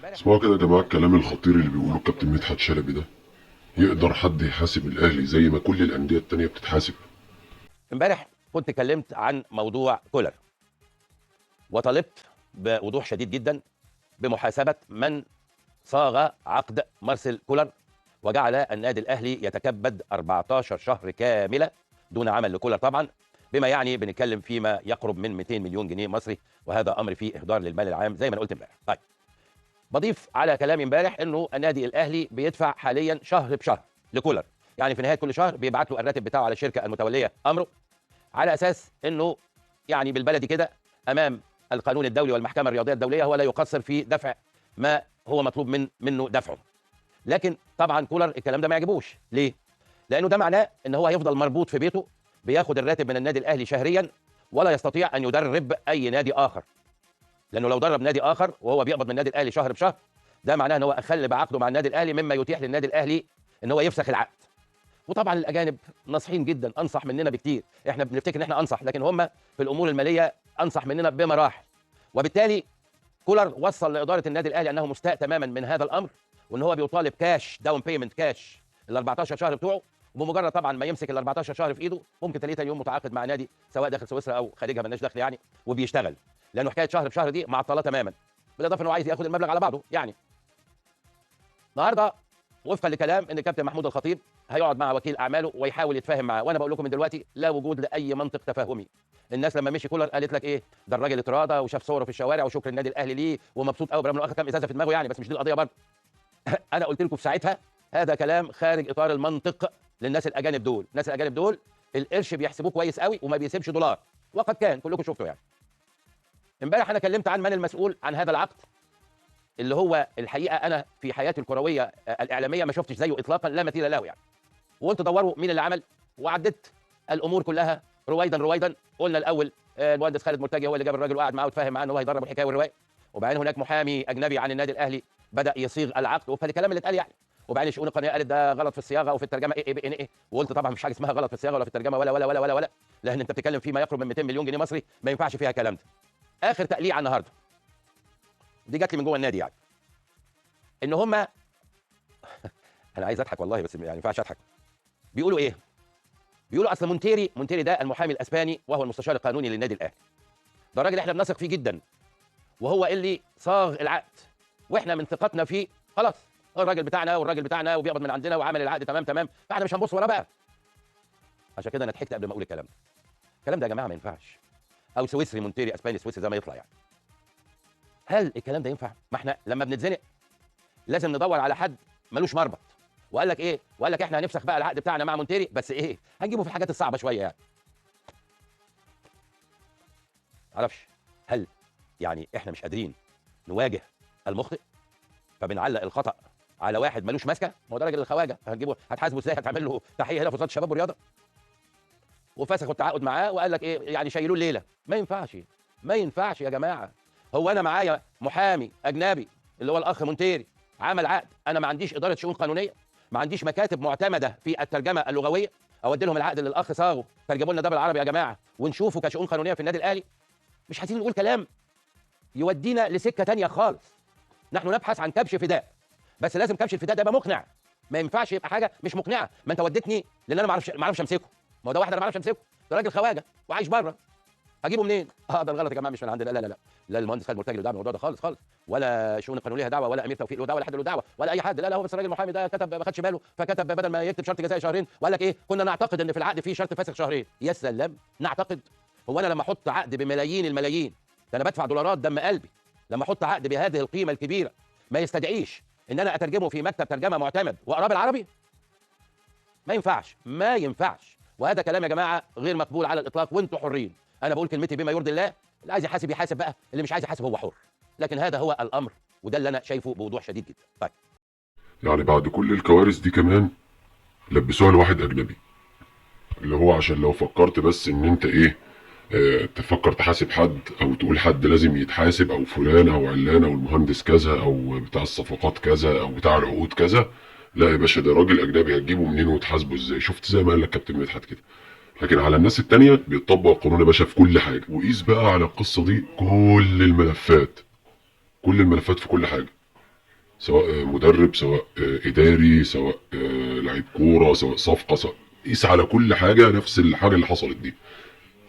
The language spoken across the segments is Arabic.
اسمعوا كده يا جماعه الكلام الخطير اللي بيقوله الكابتن مدحت شلبي ده. يقدر حد يحاسب الاهلي زي ما كل الانديه التانيه بتتحاسب؟ امبارح كنت اتكلمت عن موضوع كولر وطالبت بوضوح شديد جدا بمحاسبه من صاغ عقد مارسيل كولر وجعل النادي الاهلي يتكبد 14 شهر كامله دون عمل لكولر طبعا، بما يعني بنتكلم فيما يقرب من 200 مليون جنيه مصري، وهذا امر فيه اهدار للمال العام زي ما انا قلت امبارح. طيب، بضيف على كلامي امبارح انه النادي الاهلي بيدفع حاليا شهر بشهر لكولر، يعني في نهايه كل شهر بيبعت له الراتب بتاعه على الشركه المتوليه امره، على اساس انه يعني بالبلدي كده امام القانون الدولي والمحكمه الرياضيه الدوليه هو لا يقصر في دفع ما هو مطلوب منه دفعه. لكن طبعا كولر الكلام ده ما يعجبوش. ليه؟ لانه ده معناه ان هو هيفضل مربوط في بيته بياخد الراتب من النادي الاهلي شهريا، ولا يستطيع ان يدرب اي نادي اخر، لانه لو درب نادي اخر وهو بيقبض من النادي الاهلي شهر بشهر، ده معناه ان هو اخل بعقده مع النادي الاهلي، مما يتيح للنادي الاهلي ان هو يفسخ العقد. وطبعا الاجانب ناصحين جدا، انصح مننا بكتير. احنا بنفتكر ان احنا انصح، لكن هم في الامور الماليه انصح مننا بمراحل. وبالتالي كولر وصل لاداره النادي الاهلي انه مستاء تماما من هذا الامر، وان هو بيطالب كاش داون بيمنت، كاش ال 14 شهر بتوعه. وبمجرد طبعا ما يمسك ال 14 شهر في ايده ممكن تلاقيه تاني يوم متعاقد مع نادي سواء داخل سويسرا او خارجها، مالناش دخل يعني، وبيشتغل. لانه حكايه شهر بشهر دي معطلاه تماما، بالاضافه انه عايز ياخد المبلغ على بعضه يعني. النهارده وفقا لكلام ان الكابتن محمود الخطيب هيقعد مع وكيل اعماله ويحاول يتفاهم معاه، وانا بقول لكم من دلوقتي لا وجود لاي منطق تفاهمي. الناس لما مشي كولر قالت لك ايه؟ ده الراجل اتراضى وشاف صوره في الشوارع وشكر النادي الاهلي ليه ومبسوط قوي، برغم انه اخذ كام ازازه في دماغه يعني، بس مش دي القضيه برضه. انا قلت لكم في ساعتها هذا كلام خارج اطار المنطق. للناس الاجانب دول، الناس الاجانب دول القرش بيحسبوه كويس قوي وما بيسيبش دولار، وقد كان كلكم شفتوا يعني. امبارح انا كلمت عن من المسؤول عن هذا العقد، اللي هو الحقيقه انا في حياتي الكرويه الاعلاميه ما شفتش زيه اطلاقا، لا مثيل له يعني. وقلت دوروا مين اللي عمل، وعدت الامور كلها رويدا رويدا. قلنا الاول المهندس خالد مرتجي هو اللي جاب الراجل وقعد معاه واتفاهم معاه ان هو هيدرب الحكايه والروايه. وبعدين هناك محامي اجنبي عن النادي الاهلي بدا يصيغ العقد وفق الكلام اللي اتقال يعني. وبعدين الشؤون القانونيه قالت ده غلط في الصياغه وفي الترجمه ايه. وقلت طبعا مش حاجه اسمها غلط في الصياغه ولا في الترجمه ولا، لان انت بتتكلم فيما يقرب من 200 مليون جنيه مصري، ما ينفعش فيها الكلام ده. اخر تقليعه النهارده دي جات لي من جوه النادي يعني، ان هم انا عايز اضحك والله بس يعني ما ينفعش اضحك. بيقولوا ايه؟ بيقولوا اصل مونتيري ده المحامي الاسباني وهو المستشار القانوني للنادي الاهلي، ده راجل احنا بنثق فيه جدا، وهو اللي صاغ العقد، واحنا من ثقتنا فيه خلاص هو الراجل بتاعنا والراجل بتاعنا وبيقبض من عندنا وعمل العقد تمام تمام، فاحنا مش هنبص وراه بقى. عشان كده انا ضحكت قبل ما اقول الكلام ده. الكلام ده يا جماعه ما ينفعش. او سويسري مونتيري اسباني سويسري زي ما يطلع يعني. هل الكلام ده ينفع؟ ما احنا لما بنتزنق لازم ندور على حد ملوش مربط. وقال لك ايه؟ وقال لك احنا هنفسخ بقى العقد بتاعنا مع مونتيري، بس ايه؟ هنجيبه في الحاجات الصعبه شويه يعني. معرفش هل يعني احنا مش قادرين نواجه المخطئ فبنعلق الخطا على واحد ملوش ماسكه؟ ما هو ده راجل الخواجه، هتجيبه هتحاسبه ازاي؟ هتعمل له تحيه هنا في وزاره الشباب والرياضه؟ وفسخوا التعاقد معاه وقال لك ايه يعني شيلوه الليله. ما ينفعش، ما ينفعش يا جماعه. هو انا معايا محامي اجنبي اللي هو الاخ مونتيري عمل عقد، انا ما عنديش اداره شؤون قانونيه، ما عنديش مكاتب معتمده في الترجمه اللغويه اودي لهم العقد اللي الاخ صاغه ترجموا لنا ده بالعربي يا جماعه ونشوفه كشؤون قانونيه في النادي الاهلي؟ مش عايزين نقول كلام يودينا لسكه تانية خالص. نحن نبحث عن كبش فداء، بس لازم كبش الفداء ده يبقى مقنع. ما ينفعش يبقى حاجه مش مقنعه. ما انت وديتني لان انا ما اعرفش امسكه. ما هو ده واحد انا ما اعرفش امسكه، ده راجل خواجه وعايش بره، هجيبه منين؟ ده الغلط يا جماعه مش من عندنا. لا لا المهندس خالد مرتجي له دعوه بالموضوع ده خالص خالص، ولا الشؤون القانونيه لها دعوه، ولا امير توفيق له دعوه، ولا حد له دعوه، ولا اي حد. لا هو بس الراجل المحامي ده كتب ما خدش باله فكتب بدل ما يكتب شرط جزائي شهرين وقال لك ايه؟ كنا نعتقد ان في العقد فيه شرط فاسخ شهرين. يا سلام، نعتقد؟ هو انا لما احط عقد بملايين الملايين، ده انا بدفع دولارات دم قلبي، لما احط عقد بهذه القيمه الكبيره ما يستدعيش ان انا اترجمه في مكتب ترجمه معتمد واقراه بالعربي؟ ما ينفعش، ما ينفعش. وهذا كلام يا جماعه غير مقبول على الاطلاق، وانتم حرين. انا بقول كلمتي بما يرضي الله، اللي عايز يحاسب يحاسب بقى، اللي مش عايز يحاسب هو حر. لكن هذا هو الامر، وده اللي انا شايفه بوضوح شديد جدا. طيب، يعني بعد كل الكوارث دي كمان لبسوها لواحد اجنبي، اللي هو عشان لو فكرت بس ان انت ايه، تفكر تحاسب حد او تقول حد لازم يتحاسب او فلان او علان او المهندس كذا او بتاع الصفقات كذا او بتاع العقود كذا. لا يا باشا، ده راجل اجنبي هتجيبه منين وتحاسبه ازاي؟ شفت زي ما قال لك كابتن مدحت كده. لكن على الناس التانية بيطبق القانون يا باشا في كل حاجة. وقيس بقى على القصة دي كل الملفات، كل الملفات في كل حاجة. سواء مدرب، سواء اداري، سواء لعيب كوره، سواء صفقه، سواء قيس على كل حاجه نفس الحاجه اللي حصلت دي.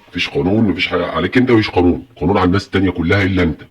مفيش قانون، مفيش حاجه عليك انت، مفيش قانون على الناس التانيه كلها الا انت.